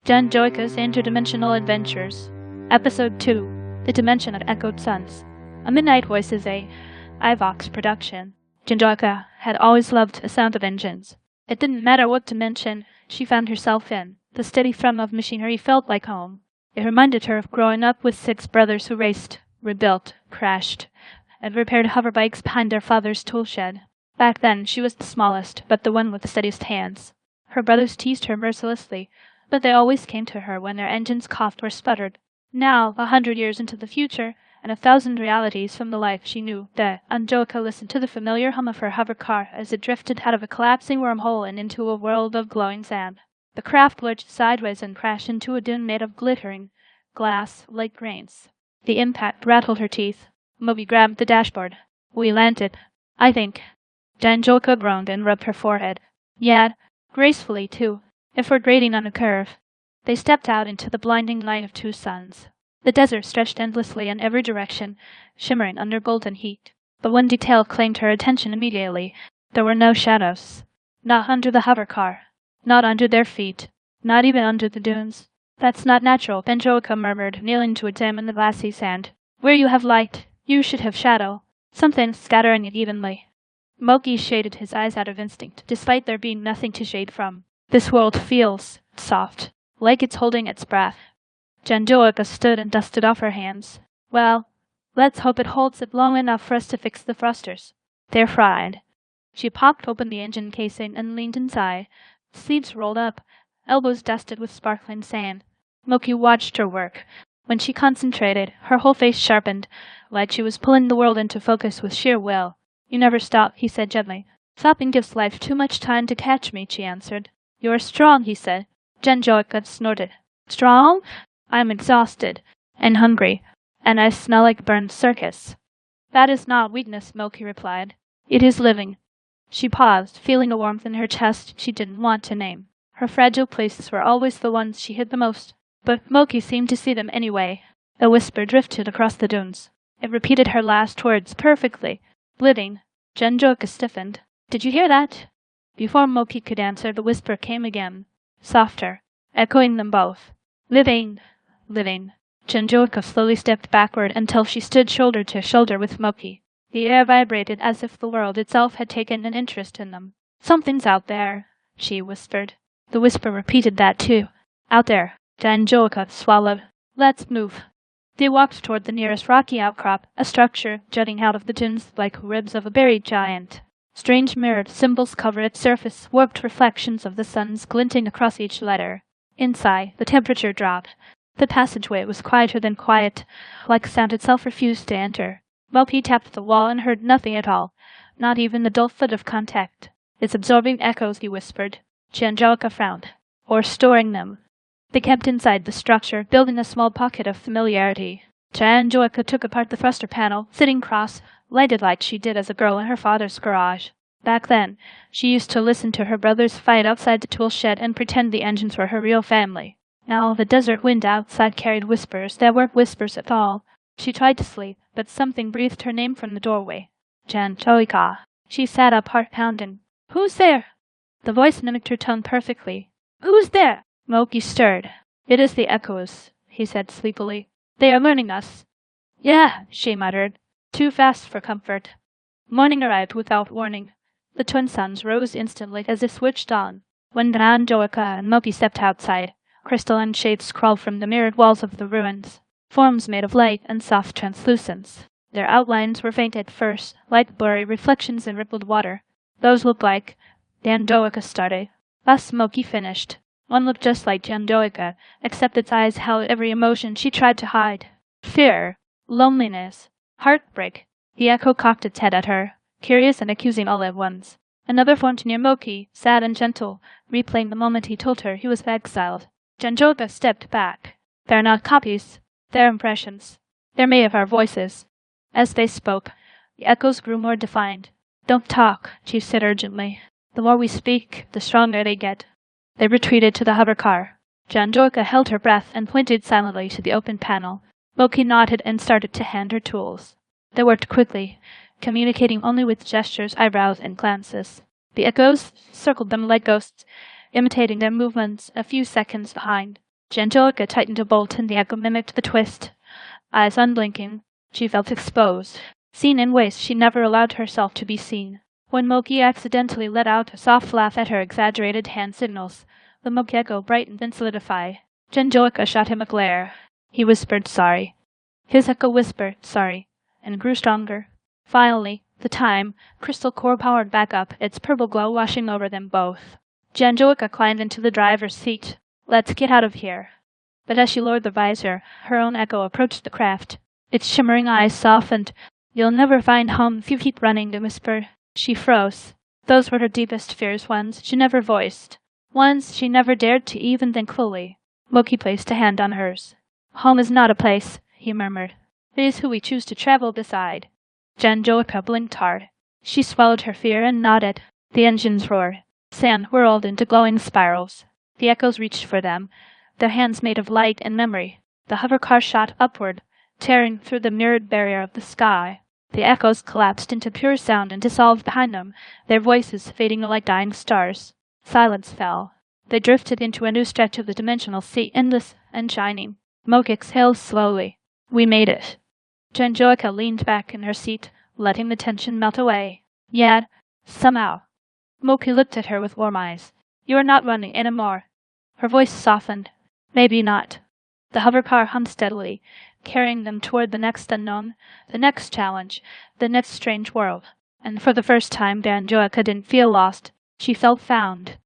Janjoeica's Interdimensional Adventures, Episode 2, The Dimension of Echoed Suns. A Midnight Voice is a iVox production. Janjoeica had always loved the sound of engines. It didn't matter what dimension she found herself in. The steady thrum of machinery felt like home. It reminded her of growing up with 6 brothers who raced, rebuilt, crashed, and repaired hoverbikes behind their father's tool shed. Back then, she was the smallest, but the one with the steadiest hands. Her brothers teased her mercilessly, but they always came to her when their engines coughed or sputtered. Now, 100 years into the future, and 1,000 realities from the life she knew, Janjoeica listened to the familiar hum of her hover car as it drifted out of a collapsing wormhole and into a world of glowing sand. The craft lurched sideways and crashed into a dune made of glittering glass like grains. The impact rattled her teeth. Mokie grabbed the dashboard. "We landed, I think." Janjoeica groaned and rubbed her forehead. "Yeah, gracefully, too, if we're grading on a curve." They stepped out into the blinding light of 2 suns. The desert stretched endlessly in every direction, shimmering under golden heat. But one detail claimed her attention immediately. There were no shadows. Not under the hover car. Not under their feet. Not even under the dunes. "That's not natural," Janjoeica murmured, kneeling to examine the glassy sand. "Where you have light, you should have shadow. Something scattering it evenly." Mokie shaded his eyes out of instinct, despite there being nothing to shade from. "This world feels soft, like it's holding its breath." Janjoeica stood and dusted off her hands. "Well, let's hope it holds it long enough for us to fix the thrusters. They're fried." She popped open the engine casing and leaned inside, sleeves rolled up, elbows dusted with sparkling sand. Mokie watched her work. When she concentrated, her whole face sharpened, like she was pulling the world into focus with sheer will. "You never stop," he said gently. "Stopping gives life too much time to catch me," she answered. "You are strong," he said. Janjoeica snorted. "Strong? I'm exhausted, and hungry, and I smell like burned circus." "That is not weakness," Mokie replied. "It is living." She paused, feeling a warmth in her chest she didn't want to name. Her fragile places were always the ones she hid the most, but Mokie seemed to see them anyway. A whisper drifted across the dunes. It repeated her last words perfectly. "Living." Janjoeica stiffened. "Did you hear that?" Before Mokie could answer, the whisper came again, softer, echoing them both. "Living, living." Janjoeica slowly stepped backward until she stood shoulder to shoulder with Mokie. The air vibrated as if the world itself had taken an interest in them. "Something's out there," she whispered. The whisper repeated that too. "Out there." Janjoeica swallowed. "Let's move." They walked toward the nearest rocky outcrop, a structure jutting out of the dunes like ribs of a buried giant. Strange mirrored symbols covered its surface, warped reflections of the suns glinting across each letter. Inside, the temperature dropped. The passageway was quieter than quiet, like sound itself refused to enter. Mokie tapped the wall and heard nothing at all, not even the dull thud of contact. "It's absorbing echoes," he whispered. Janjoeica frowned. "Or storing them." They kept inside the structure, building a small pocket of familiarity. Janjoeica took apart the thruster panel, sitting cross, lighted like she did as a girl in her father's garage. Back then, she used to listen to her brothers fight outside the tool shed and pretend the engines were her real family. Now the desert wind outside carried whispers that weren't whispers at all. She tried to sleep, but something breathed her name from the doorway. "Janjoeica." She sat up, heart pounding. "Who's there?" The voice mimicked her tone perfectly. "Who's there?" Mokie stirred. "It is the echoes," he said sleepily. "They are learning us." "Yeah," she muttered. Too fast for comfort. Morning arrived without warning. The twin suns rose instantly as if switched on. When Janjoeica and Mokie stepped outside, crystalline shapes crawled from the mirrored walls of the ruins, forms made of light and soft translucence. Their outlines were faint at first, like blurry reflections in rippled water. "Those look like—" Janjoeica started. Thus Mokie finished. One looked just like Janjoeica, except its eyes held every emotion she tried to hide. Fear, loneliness, heartbreak. The echo cocked its head at her, curious and accusing all at once. Another formed near Mokie, sad and gentle, replaying the moment he told her he was exiled. Janjoeica stepped back. "They're not copies. They're impressions. They're made of our voices." As they spoke, the echoes grew more defined. "Don't talk," she said urgently. "The more we speak, the stronger they get." They retreated to the hover car. Janjoeica held her breath and pointed silently to the open panel. Mokie nodded and started to hand her tools. They worked quickly, communicating only with gestures, eyebrows, and glances. The echoes circled them like ghosts, imitating their movements a few seconds behind. Janjoeica tightened a bolt and the echo mimicked the twist. Eyes unblinking, she felt exposed, seen in ways she never allowed herself to be seen. When Mokie accidentally let out a soft laugh at her exaggerated hand signals, the Mokie echo brightened and solidified. Janjoeica shot him a glare. He whispered sorry. His echo whispered sorry, and grew stronger. Finally, the time, crystal core powered back up, its purple glow washing over them both. Janjoeica climbed into the driver's seat. Let's get out of here. But as she lowered the visor, her own echo approached the craft. Its shimmering eyes softened. You'll never find home if you keep running, the whisper. She froze. Those were her deepest fears, ones she never voiced, ones she never dared to even think fully. Mokie placed a hand on hers. Home is not a place, he murmured. It is who we choose to travel beside. Janjoeica blinked hard. She swallowed her fear and nodded. The engines roared. Sand whirled into glowing spirals. The echoes reached for them, their hands made of light and memory. The hovercar shot upward, tearing through the mirrored barrier of the sky. The echoes collapsed into pure sound and dissolved behind them, their voices fading like dying stars. Silence fell. They drifted into a new stretch of the dimensional sea, endless and shining. Mokie exhaled slowly. We made it. Janjoeica leaned back in her seat, letting the tension melt away. Yet, somehow. Mokie looked at her with warm eyes. You are not running anymore. Her voice softened. Maybe not. The hovercar hummed steadily, carrying them toward the next unknown, the next challenge, the next strange world. And for the first time, Janjoeica didn't feel lost. She felt found.